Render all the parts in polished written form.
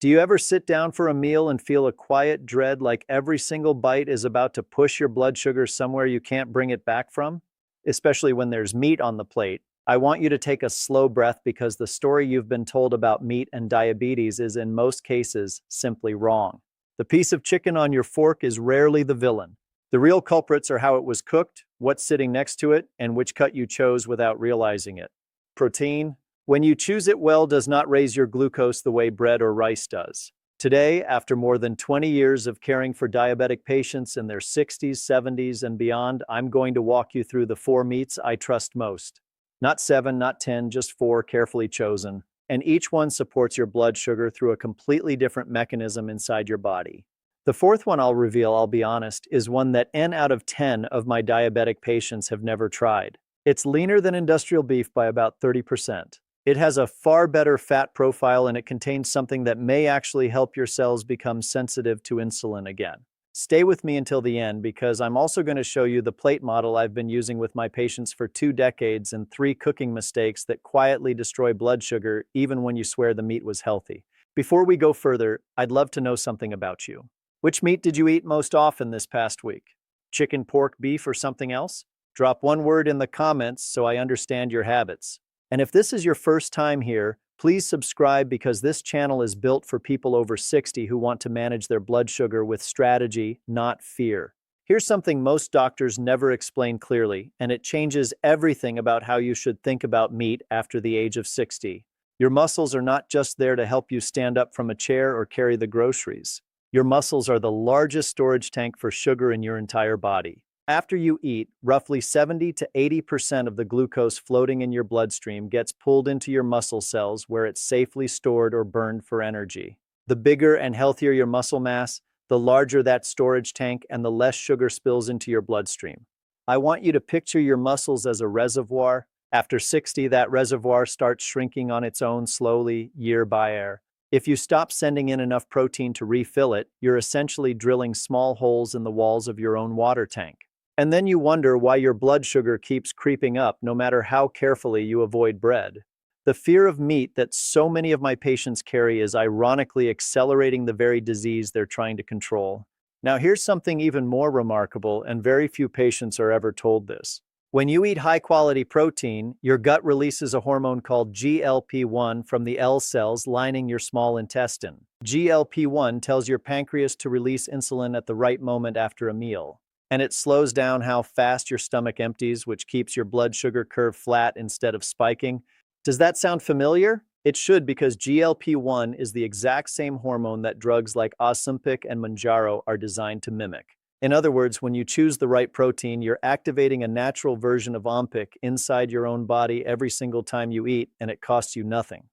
Do you ever sit down for a meal and feel a quiet dread like every single bite is about to push your blood sugar somewhere you can't bring it back from? Especially when there's meat on the plate. I want you to take a slow breath because the story you've been told about meat and diabetes is in most cases simply wrong. The piece of chicken on your fork is rarely the villain. The real culprits are how it was cooked, what's sitting next to it, and which cut you chose without realizing it. Protein, when you choose it well, does not raise your glucose the way bread or rice does. Today, after more than 20 years of caring for diabetic patients in their 60s, 70s, and beyond, I'm going to walk you through the four meats I trust most. Not seven, not 10, just four carefully chosen. And each one supports your blood sugar through a completely different mechanism inside your body. The fourth one I'll reveal, I'll be honest, is one that 10 out of 10 of my diabetic patients have never tried. It's leaner than industrial beef by about 30%. It has a far better fat profile and it contains something that may actually help your cells become sensitive to insulin again. Stay with me until the end because I'm also going to show you the plate model I've been using with my patients for 2 decades and 3 cooking mistakes that quietly destroy blood sugar even when you swear the meat was healthy. Before we go further, I'd love to know something about you. Which meat did you eat most often this past week? Chicken, pork, beef, or something else? Drop one word in the comments so I understand your habits. And if this is your first time here, please subscribe because this channel is built for people over 60 who want to manage their blood sugar with strategy, not fear. Here's something most doctors never explain clearly, and it changes everything about how you should think about meat after the age of 60. Your muscles are not just there to help you stand up from a chair or carry the groceries. Your muscles are the largest storage tank for sugar in your entire body. After you eat, roughly 70 to 80% of the glucose floating in your bloodstream gets pulled into your muscle cells where it's safely stored or burned for energy. The bigger and healthier your muscle mass, the larger that storage tank and the less sugar spills into your bloodstream. I want you to picture your muscles as a reservoir. After 60, that reservoir starts shrinking on its own slowly, year by year. If you stop sending in enough protein to refill it, you're essentially drilling small holes in the walls of your own water tank. And then you wonder why your blood sugar keeps creeping up no matter how carefully you avoid bread. The fear of meat that so many of my patients carry is ironically accelerating the very disease they're trying to control. Now here's something even more remarkable, and very few patients are ever told this. When you eat high-quality protein, your gut releases a hormone called GLP-1 from the L cells lining your small intestine. GLP-1 tells your pancreas to release insulin at the right moment after a meal. And it slows down how fast your stomach empties, which keeps your blood sugar curve flat instead of spiking. Does that sound familiar? It should, because GLP-1 is the exact same hormone that drugs like Ozempic and Mounjaro are designed to mimic. In other words, when you choose the right protein, you're activating a natural version of Ozempic inside your own body every single time you eat, and it costs you nothing.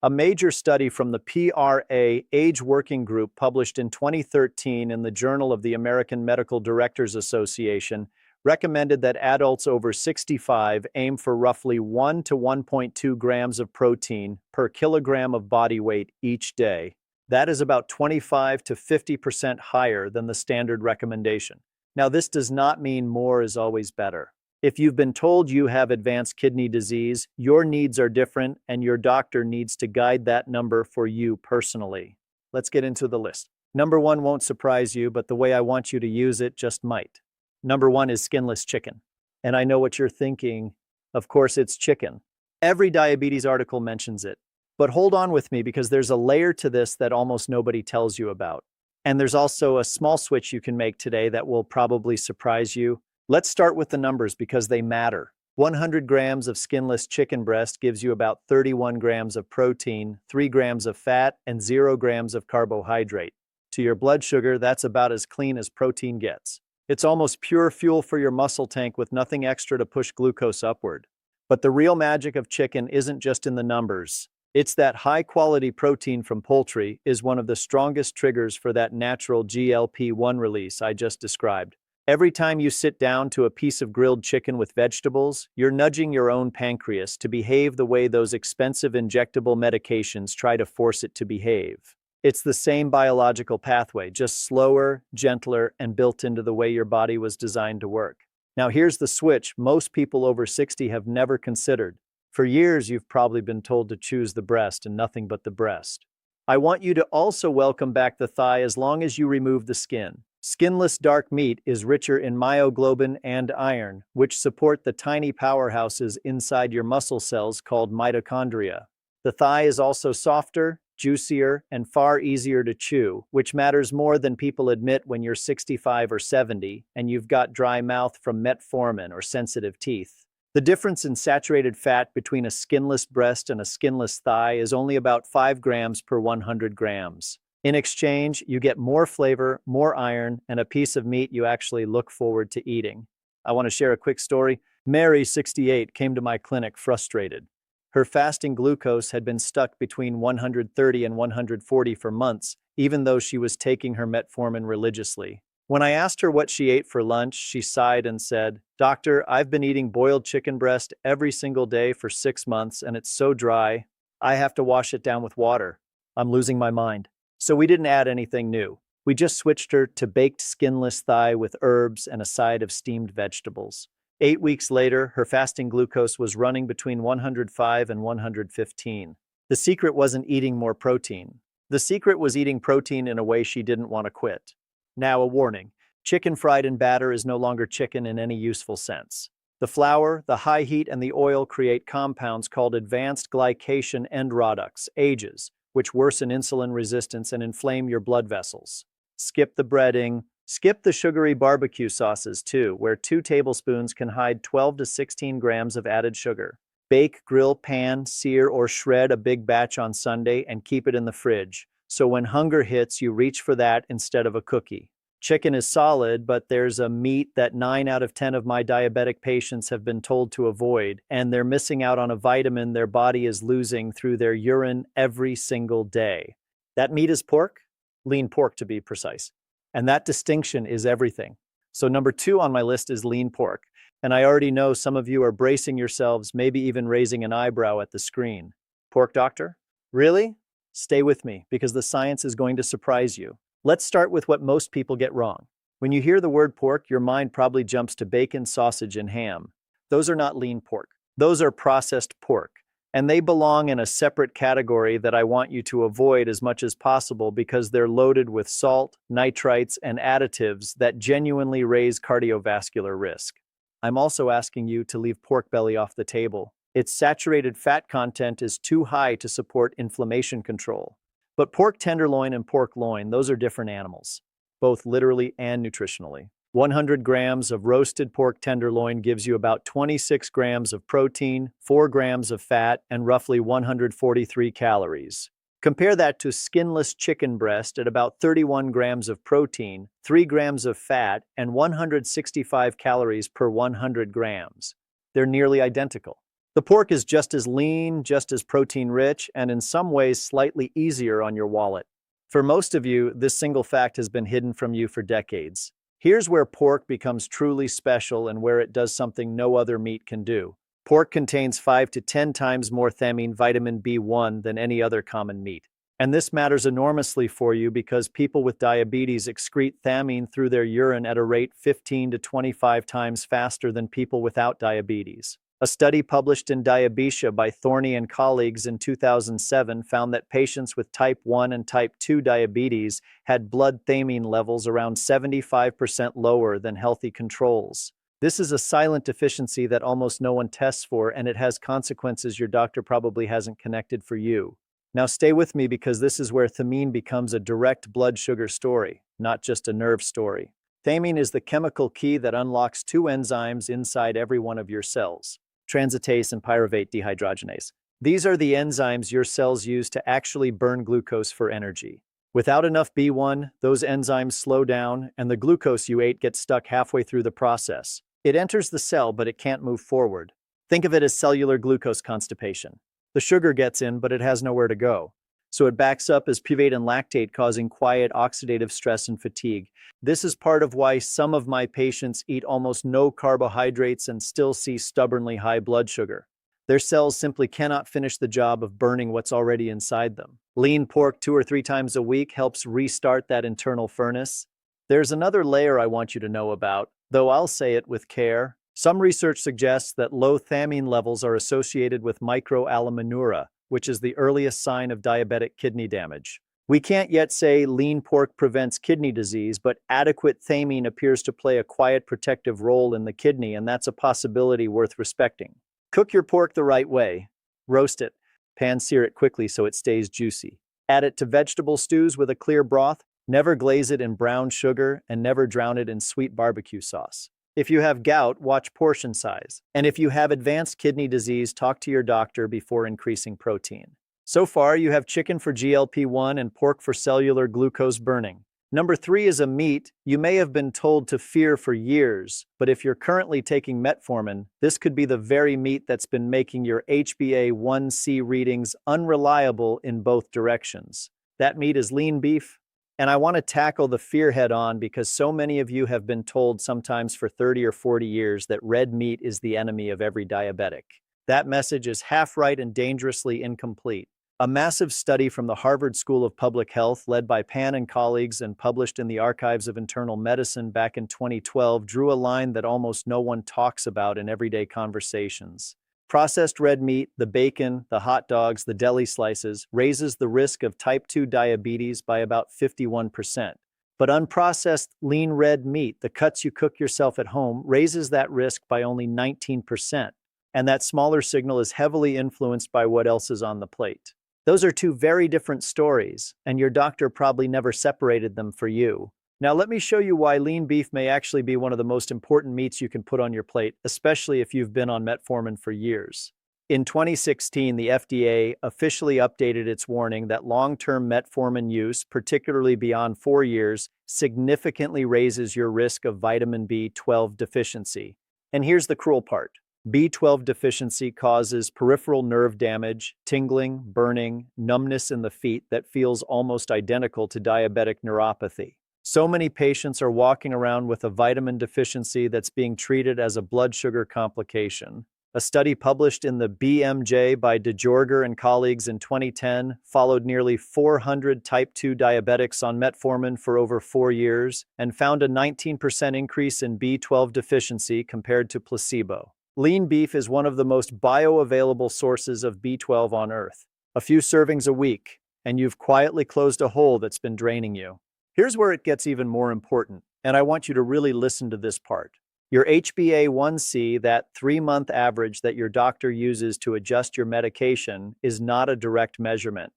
A major study from the PRA Age Working Group published in 2013 in the Journal of the American Medical Directors Association recommended that adults over 65 aim for roughly 1 to 1.2 grams of protein per kilogram of body weight each day. That is about 25 to 50% higher than the standard recommendation. Now, this does not mean more is always better. If you've been told you have advanced kidney disease, your needs are different and your doctor needs to guide that number for you personally. Let's get into the list. Number 1 won't surprise you, but the way I want you to use it just might. Number 1 is skinless chicken. And I know what you're thinking. Of course, it's chicken. Every diabetes article mentions it. But hold on with me because there's a layer to this that almost nobody tells you about. And there's also a small switch you can make today that will probably surprise you. Let's start with the numbers because they matter. 100 grams of skinless chicken breast gives you about 31 grams of protein, 3 grams of fat, and 0 grams of carbohydrate. To your blood sugar, that's about as clean as protein gets. It's almost pure fuel for your muscle tank with nothing extra to push glucose upward. But the real magic of chicken isn't just in the numbers. It's that high-quality protein from poultry is one of the strongest triggers for that natural GLP-1 release I just described. Every time you sit down to a piece of grilled chicken with vegetables, you're nudging your own pancreas to behave the way those expensive injectable medications try to force it to behave. It's the same biological pathway, just slower, gentler, and built into the way your body was designed to work. Now here's the switch most people over 60 have never considered. For years, you've probably been told to choose the breast and nothing but the breast. I want you to also welcome back the thigh as long as you remove the skin. Skinless dark meat is richer in myoglobin and iron, which support the tiny powerhouses inside your muscle cells called mitochondria. The thigh is also softer, juicier, and far easier to chew, which matters more than people admit when you're 65 or 70 and you've got dry mouth from metformin or sensitive teeth. The difference in saturated fat between a skinless breast and a skinless thigh is only about 5 grams per 100 grams. In exchange, you get more flavor, more iron, and a piece of meat you actually look forward to eating. I want to share a quick story. Mary, 68, came to my clinic frustrated. Her fasting glucose had been stuck between 130 and 140 for months, even though she was taking her metformin religiously. When I asked her what she ate for lunch, she sighed and said, "Doctor, I've been eating boiled chicken breast every single day for 6 months, and it's so dry, I have to wash it down with water. I'm losing my mind." So we didn't add anything new. We just switched her to baked skinless thigh with herbs and a side of steamed vegetables. 8 weeks later, her fasting glucose was running between 105 and 115. The secret wasn't eating more protein. The secret was eating protein in a way she didn't want to quit. Now, a warning. Chicken fried in batter is no longer chicken in any useful sense. The flour, the high heat, and the oil create compounds called advanced glycation end products, AGEs, which worsen insulin resistance and inflame your blood vessels. Skip the breading. Skip the sugary barbecue sauces too, where 2 tablespoons can hide 12 to 16 grams of added sugar. Bake, grill, pan, sear, or shred a big batch on Sunday and keep it in the fridge, so when hunger hits, you reach for that instead of a cookie. Chicken is solid, but there's a meat that 9 out of 10 of my diabetic patients have been told to avoid, and they're missing out on a vitamin their body is losing through their urine every single day. That meat is pork, lean pork to be precise. And that distinction is everything. So number 2 on my list is lean pork. And I already know some of you are bracing yourselves, maybe even raising an eyebrow at the screen. Pork doctor? Really? Stay with me, because the science is going to surprise you. Let's start with what most people get wrong. When you hear the word pork, your mind probably jumps to bacon, sausage, and ham. Those are not lean pork. Those are processed pork. And they belong in a separate category that I want you to avoid as much as possible because they're loaded with salt, nitrites, and additives that genuinely raise cardiovascular risk. I'm also asking you to leave pork belly off the table. Its saturated fat content is too high to support inflammation control. But pork tenderloin and pork loin, those are different animals, both literally and nutritionally. 100 grams of roasted pork tenderloin gives you about 26 grams of protein, 4 grams of fat, and roughly 143 calories. Compare that to skinless chicken breast at about 31 grams of protein, 3 grams of fat, and 165 calories per 100 grams. They're nearly identical. The pork is just as lean, just as protein-rich, and in some ways slightly easier on your wallet. For most of you, this single fact has been hidden from you for decades. Here's where pork becomes truly special and where it does something no other meat can do. Pork contains 5 to 10 times more thiamine vitamin B1 than any other common meat. And this matters enormously for you because people with diabetes excrete thiamine through their urine at a rate 15 to 25 times faster than people without diabetes. A study published in Diabetes by Thorney and colleagues in 2007 found that patients with type 1 and type 2 diabetes had blood thiamine levels around 75% lower than healthy controls. This is a silent deficiency that almost no one tests for, and it has consequences your doctor probably hasn't connected for you. Now stay with me because this is where thiamine becomes a direct blood sugar story, not just a nerve story. Thiamine is the chemical key that unlocks 2 enzymes inside every one of your cells: transitase and pyruvate dehydrogenase. These are the enzymes your cells use to actually burn glucose for energy. Without enough B1, those enzymes slow down, and the glucose you ate gets stuck halfway through the process. It enters the cell, but it can't move forward. Think of it as cellular glucose constipation. The sugar gets in, but it has nowhere to go. So it backs up as pyruvate and lactate, causing quiet oxidative stress and fatigue. This is part of why some of my patients eat almost no carbohydrates and still see stubbornly high blood sugar. Their cells simply cannot finish the job of burning what's already inside them. Lean pork 2 or 3 times a week helps restart that internal furnace. There's another layer I want you to know about, though I'll say it with care. Some research suggests that low thiamine levels are associated with microalbuminuria, which is the earliest sign of diabetic kidney damage. We can't yet say lean pork prevents kidney disease, but adequate thiamine appears to play a quiet protective role in the kidney, and that's a possibility worth respecting. Cook your pork the right way. Roast it. Pan-sear it quickly so it stays juicy. Add it to vegetable stews with a clear broth. Never glaze it in brown sugar, and never drown it in sweet barbecue sauce. If you have gout, watch portion size. And if you have advanced kidney disease, talk to your doctor before increasing protein. So far, you have chicken for GLP-1 and pork for cellular glucose burning. Number 3 is a meat you may have been told to fear for years, but if you're currently taking metformin, this could be the very meat that's been making your HbA1c readings unreliable in both directions. That meat is lean beef. And I want to tackle the fear head on because so many of you have been told sometimes for 30 or 40 years that red meat is the enemy of every diabetic. That message is half right and dangerously incomplete. A massive study from the Harvard School of Public Health, led by Pan and colleagues and published in the Archives of Internal Medicine back in 2012, drew a line that almost no one talks about in everyday conversations. Processed red meat, the bacon, the hot dogs, the deli slices, raises the risk of type 2 diabetes by about 51%. But unprocessed lean red meat, the cuts you cook yourself at home, raises that risk by only 19%. And that smaller signal is heavily influenced by what else is on the plate. Those are two very different stories, and your doctor probably never separated them for you. Now let me show you why lean beef may actually be one of the most important meats you can put on your plate, especially if you've been on metformin for years. In 2016, the FDA officially updated its warning that long-term metformin use, particularly beyond 4 years, significantly raises your risk of vitamin B12 deficiency. And here's the cruel part. B12 deficiency causes peripheral nerve damage, tingling, burning, numbness in the feet that feels almost identical to diabetic neuropathy. So many patients are walking around with a vitamin deficiency that's being treated as a blood sugar complication. A study published in the BMJ by DeJorger and colleagues in 2010 followed nearly 400 type 2 diabetics on metformin for over 4 years and found a 19% increase in B12 deficiency compared to placebo. Lean beef is one of the most bioavailable sources of B12 on Earth. A few servings a week, and you've quietly closed a hole that's been draining you. Here's where it gets even more important, and I want you to really listen to this part. Your HbA1c, that 3-month average that your doctor uses to adjust your medication, is not a direct measurement.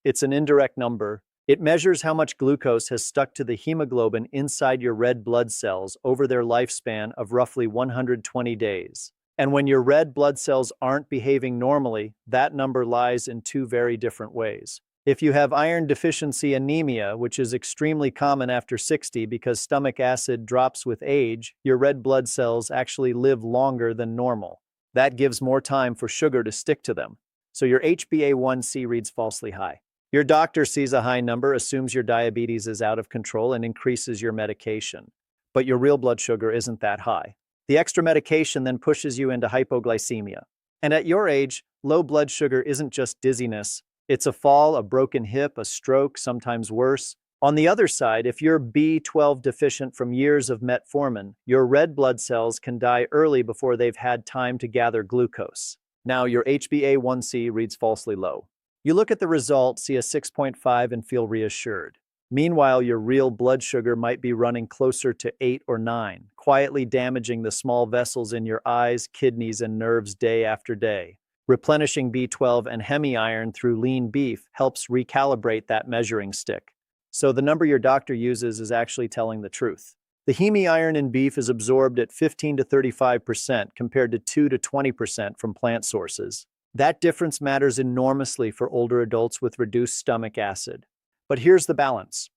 It's an indirect number. It measures how much glucose has stuck to the hemoglobin inside your red blood cells over their lifespan of roughly 120 days. And when your red blood cells aren't behaving normally, that number lies in 2 very different ways. If you have iron deficiency anemia, which is extremely common after 60 because stomach acid drops with age, your red blood cells actually live longer than normal. That gives more time for sugar to stick to them. So your HbA1c reads falsely high. Your doctor sees a high number, assumes your diabetes is out of control, and increases your medication. But your real blood sugar isn't that high. The extra medication then pushes you into hypoglycemia. And at your age, low blood sugar isn't just dizziness. It's a fall, a broken hip, a stroke, sometimes worse. On the other side, if you're B12 deficient from years of metformin, your red blood cells can die early before they've had time to gather glucose. Now, your HbA1c reads falsely low. You look at the result, see a 6.5, and feel reassured. Meanwhile, your real blood sugar might be running closer to 8 or 9, quietly damaging the small vessels in your eyes, kidneys, and nerves day after day. Replenishing B12 and hemi-iron through lean beef helps recalibrate that measuring stick. So the number your doctor uses is actually telling the truth. The hemi-iron in beef is absorbed at 15 to 35% compared to 2 to 20% from plant sources. That difference matters enormously for older adults with reduced stomach acid. But here's the balance.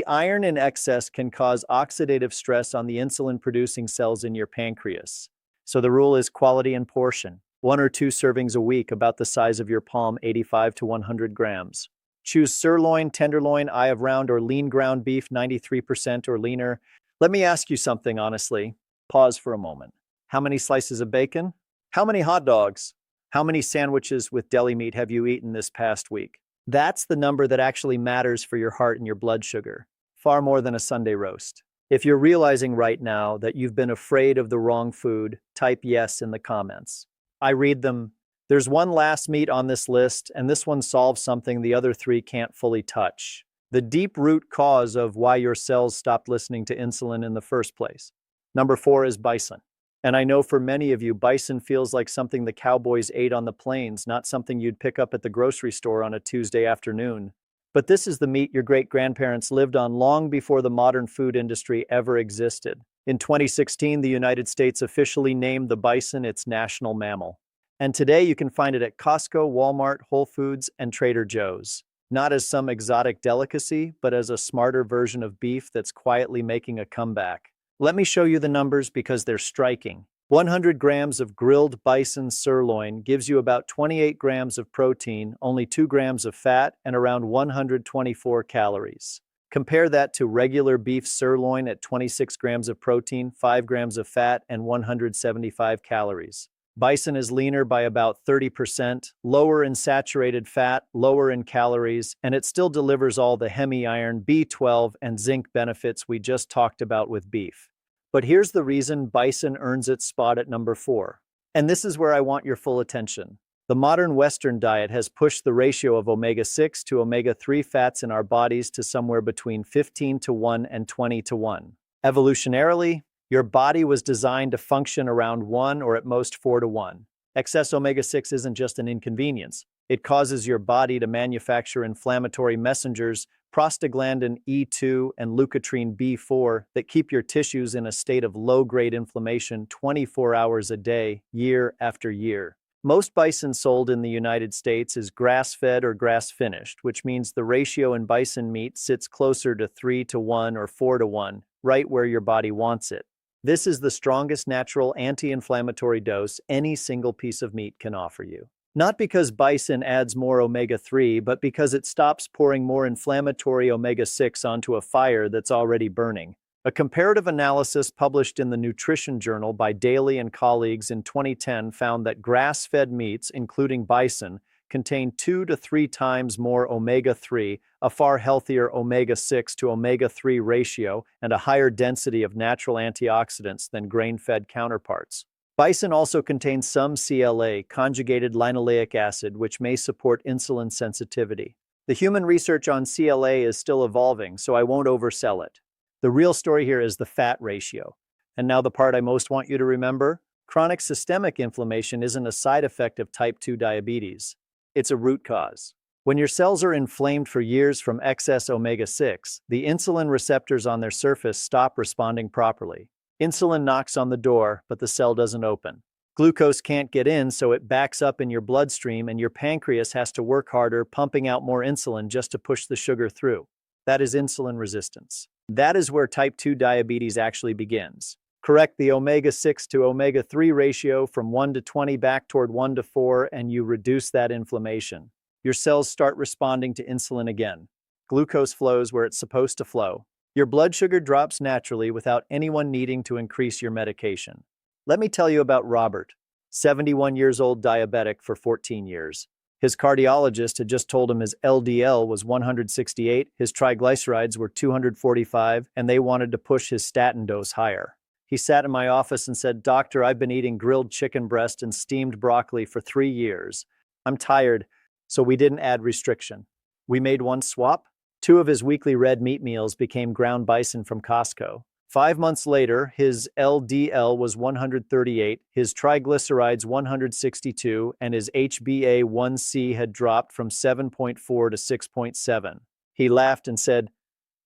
Iron in excess can cause oxidative stress on the insulin-producing cells in your pancreas. So the rule is quality and portion. 1 or 2 servings a week, about the size of your palm, 85 to 100 grams. Choose sirloin, tenderloin, eye of round, or lean ground beef, 93% or leaner. Let me ask you something honestly. Pause for a moment. How many slices of bacon? How many hot dogs? How many sandwiches with deli meat have you eaten this past week? That's the number that actually matters for your heart and your blood sugar, far more than a Sunday roast. If you're realizing right now that you've been afraid of the wrong food, type yes in the comments. I read them, There's one last meat on this list, and this one solves something the other three can't fully touch. The deep root cause of why your cells stopped listening to insulin in the first place. Number 4 is bison. And I know for many of you, bison feels like something the cowboys ate on the plains, not something you'd pick up at the grocery store on a Tuesday afternoon. But this is the meat your great-grandparents lived on long before the modern food industry ever existed. In 2016, the United States officially named the bison its national mammal. And today you can find it at Costco, Walmart, Whole Foods, and Trader Joe's. Not as some exotic delicacy, but as a smarter version of beef that's quietly making a comeback. Let me show you the numbers because they're striking. 100 grams of grilled bison sirloin gives you about 28 grams of protein, only 2 grams of fat, and around 124 calories. Compare that to regular beef sirloin at 26 grams of protein, 5 grams of fat, and 175 calories. Bison is leaner by about 30%, lower in saturated fat, lower in calories, and it still delivers all the hemi-iron, B12, and zinc benefits we just talked about with beef. But here's the reason bison earns its spot at number 4. And this is where I want your full attention. The modern Western diet has pushed the ratio of omega-6 to omega-3 fats in our bodies to somewhere between 15:1 and 20:1. Evolutionarily, your body was designed to function around 1 or at most 4:1. Excess omega-6 isn't just an inconvenience. It causes your body to manufacture inflammatory messengers, prostaglandin E2 and leukotriene B4, that keep your tissues in a state of low-grade inflammation 24 hours a day, year after year. Most bison sold in the United States is grass-fed or grass-finished, which means the ratio in bison meat sits closer to 3:1 or 4:1, right where your body wants it. This is the strongest natural anti-inflammatory dose any single piece of meat can offer you. Not because bison adds more omega-3, but because it stops pouring more inflammatory omega-6 onto a fire that's already burning. A comparative analysis published in the Nutrition Journal by Daly and colleagues in 2010 found that grass-fed meats, including bison, contain 2 to 3 times more omega-3, a far healthier omega-6 to omega-3 ratio, and a higher density of natural antioxidants than grain-fed counterparts. Bison also contains some CLA, conjugated linoleic acid, which may support insulin sensitivity. The human research on CLA is still evolving, so I won't oversell it. The real story here is the fat ratio. And now the part I most want you to remember: chronic systemic inflammation isn't a side effect of type 2 diabetes. It's a root cause. When your cells are inflamed for years from excess omega-6, the insulin receptors on their surface stop responding properly. Insulin knocks on the door, but the cell doesn't open. Glucose can't get in, so it backs up in your bloodstream, and your pancreas has to work harder, pumping out more insulin just to push the sugar through. That is insulin resistance. That is where type 2 diabetes actually begins. Correct the omega-6 to omega-3 ratio from 1 to 20 back toward 1 to 4, and you reduce that inflammation. Your cells start responding to insulin again. Glucose flows where it's supposed to flow. Your blood sugar drops naturally without anyone needing to increase your medication. Let me tell you about Robert, 71 years old, diabetic for 14 years. His cardiologist had just told him his LDL was 168, his triglycerides were 245, and they wanted to push his statin dose higher. He sat in my office and said, "Doctor, I've been eating grilled chicken breast and steamed broccoli for 3 years. I'm tired." So we didn't add restriction. We made one swap. 2 of his weekly red meat meals became ground bison from Costco. 5 months later, his LDL was 138, his triglycerides 162, and his HbA1c had dropped from 7.4 to 6.7. He laughed and said,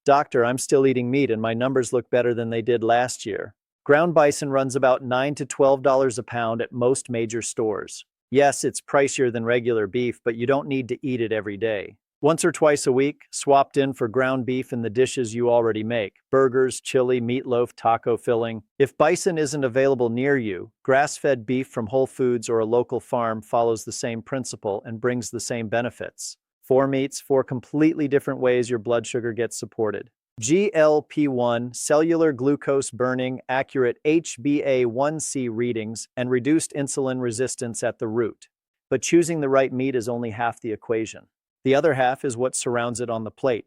"Doctor, I'm still eating meat and my numbers look better than they did last year." Ground bison runs about $9 to $12 a pound at most major stores. Yes, it's pricier than regular beef, but you don't need to eat it every day. Once or twice a week, swapped in for ground beef in the dishes you already make: burgers, chili, meatloaf, taco filling. If bison isn't available near you, grass-fed beef from Whole Foods or a local farm follows the same principle and brings the same benefits. 4 meats, 4 completely different ways your blood sugar gets supported. GLP-1, cellular glucose burning, accurate HbA1c readings, and reduced insulin resistance at the root. But choosing the right meat is only half the equation. The other half is what surrounds it on the plate.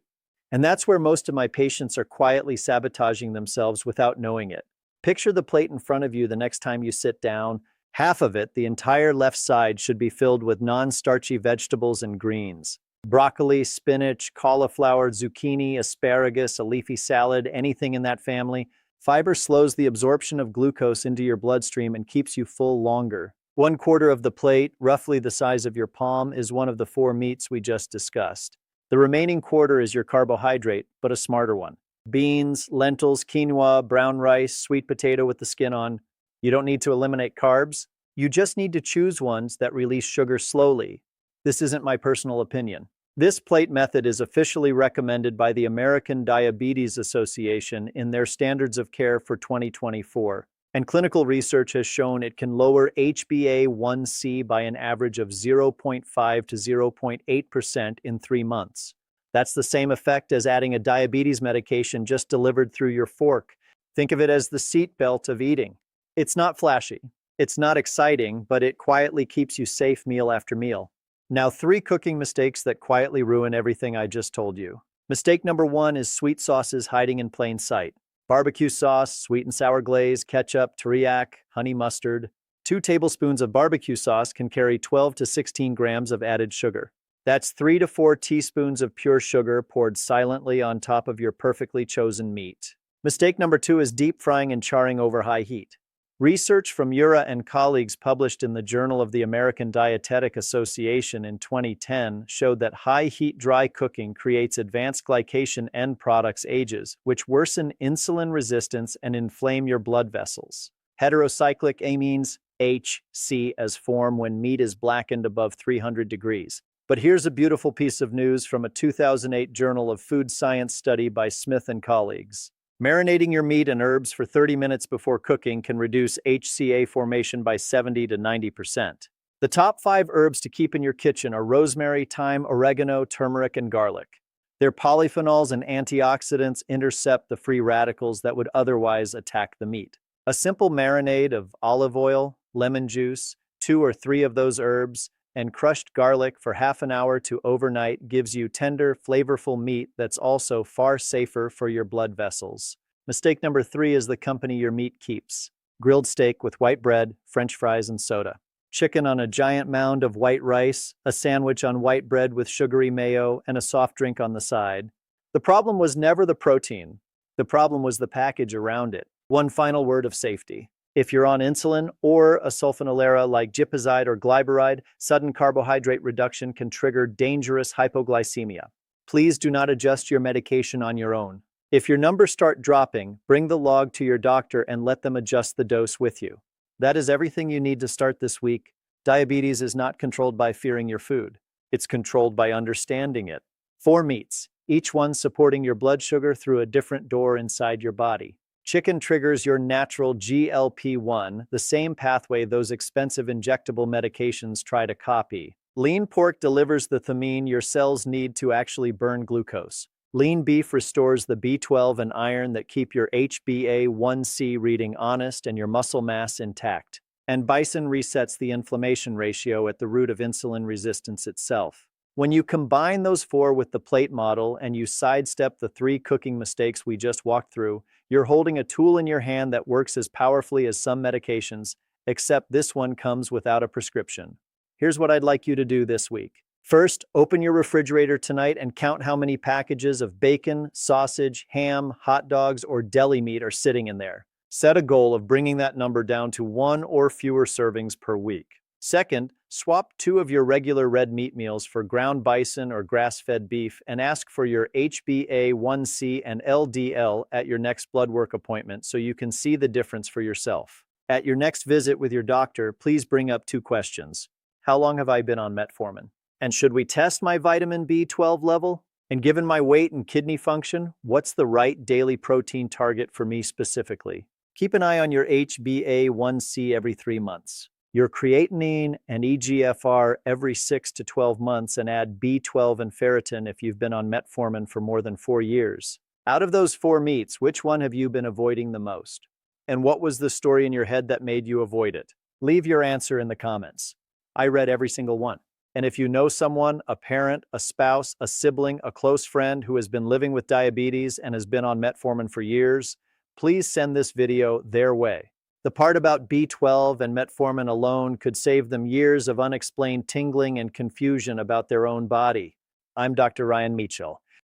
And that's where most of my patients are quietly sabotaging themselves without knowing it. Picture the plate in front of you the next time you sit down. Half of it, the entire left side, should be filled with non-starchy vegetables and greens. Broccoli, spinach, cauliflower, zucchini, asparagus, a leafy salad, anything in that family. Fiber slows the absorption of glucose into your bloodstream and keeps you full longer. 1/4 of the plate, roughly the size of your palm, is one of the 4 meats we just discussed. The remaining quarter is your carbohydrate, but a smarter one. Beans, lentils, quinoa, brown rice, sweet potato with the skin on. You don't need to eliminate carbs. You just need to choose ones that release sugar slowly. This isn't my personal opinion. This plate method is officially recommended by the American Diabetes Association in their Standards of Care for 2024, and clinical research has shown it can lower HbA1c by an average of 0.5 to 0.8% in 3 months. That's the same effect as adding a diabetes medication just delivered through your fork. Think of it as the seatbelt of eating. It's not flashy, it's not exciting, but it quietly keeps you safe meal after meal. Now, 3 cooking mistakes that quietly ruin everything I just told you. Mistake number 1 is sweet sauces hiding in plain sight. Barbecue sauce, sweet and sour glaze, ketchup, teriyaki, honey mustard. 2 tablespoons of barbecue sauce can carry 12 to 16 grams of added sugar. That's 3 to 4 teaspoons of pure sugar poured silently on top of your perfectly chosen meat. Mistake number 2 is deep frying and charring over high heat. Research from Ura and colleagues published in the Journal of the American Dietetic Association in 2010 showed that high-heat dry cooking creates advanced glycation end products AGEs, which worsen insulin resistance and inflame your blood vessels. Heterocyclic amines, HC, as form when meat is blackened above 300 degrees. But here's a beautiful piece of news from a 2008 Journal of Food Science study by Smith and colleagues. Marinating your meat and herbs for 30 minutes before cooking can reduce HCA formation by 70 to 90%. The top 5 herbs to keep in your kitchen are rosemary, thyme, oregano, turmeric, and garlic. Their polyphenols and antioxidants intercept the free radicals that would otherwise attack the meat. A simple marinade of olive oil, lemon juice, 2 or 3 of those herbs, and crushed garlic for half an hour to overnight gives you tender, flavorful meat that's also far safer for your blood vessels. Mistake number 3 is the company your meat keeps. Grilled steak with white bread, French fries, and soda. Chicken on a giant mound of white rice, a sandwich on white bread with sugary mayo, and a soft drink on the side. The problem was never the protein. The problem was the package around it. One final word of safety. If you're on insulin or a sulfonylurea like gipizide or glyburide, sudden carbohydrate reduction can trigger dangerous hypoglycemia. Please do not adjust your medication on your own. If your numbers start dropping, bring the log to your doctor and let them adjust the dose with you. That is everything you need to start this week. Diabetes is not controlled by fearing your food. It's controlled by understanding it. 4 meats, each one supporting your blood sugar through a different door inside your body. Chicken triggers your natural GLP-1, the same pathway those expensive injectable medications try to copy. Lean pork delivers the thiamine your cells need to actually burn glucose. Lean beef restores the B12 and iron that keep your HbA1c reading honest and your muscle mass intact. And bison resets the inflammation ratio at the root of insulin resistance itself. When you combine those 4 with the plate model and you sidestep the 3 cooking mistakes we just walked through, you're holding a tool in your hand that works as powerfully as some medications, except this one comes without a prescription. Here's what I'd like you to do this week. First, open your refrigerator tonight and count how many packages of bacon, sausage, ham, hot dogs, or deli meat are sitting in there. Set a goal of bringing that number down to 1 or fewer servings per week. Second, swap 2 of your regular red meat meals for ground bison or grass-fed beef and ask for your HbA1c and LDL at your next blood work appointment so you can see the difference for yourself. At your next visit with your doctor, please bring up 2 questions. How long have I been on metformin? And should we test my vitamin B12 level? And given my weight and kidney function, what's the right daily protein target for me specifically? Keep an eye on your HbA1c every 3 months. Your creatinine and EGFR every 6 to 12 months, and add B12 and ferritin if you've been on metformin for more than 4 years. Out of those 4 meats, which one have you been avoiding the most? And what was the story in your head that made you avoid it? Leave your answer in the comments. I read every single one. And if you know someone, a parent, a spouse, a sibling, a close friend who has been living with diabetes and has been on metformin for years, please send this video their way. The part about B12 and metformin alone could save them years of unexplained tingling and confusion about their own body. I'm Dr. Ryan Meachell,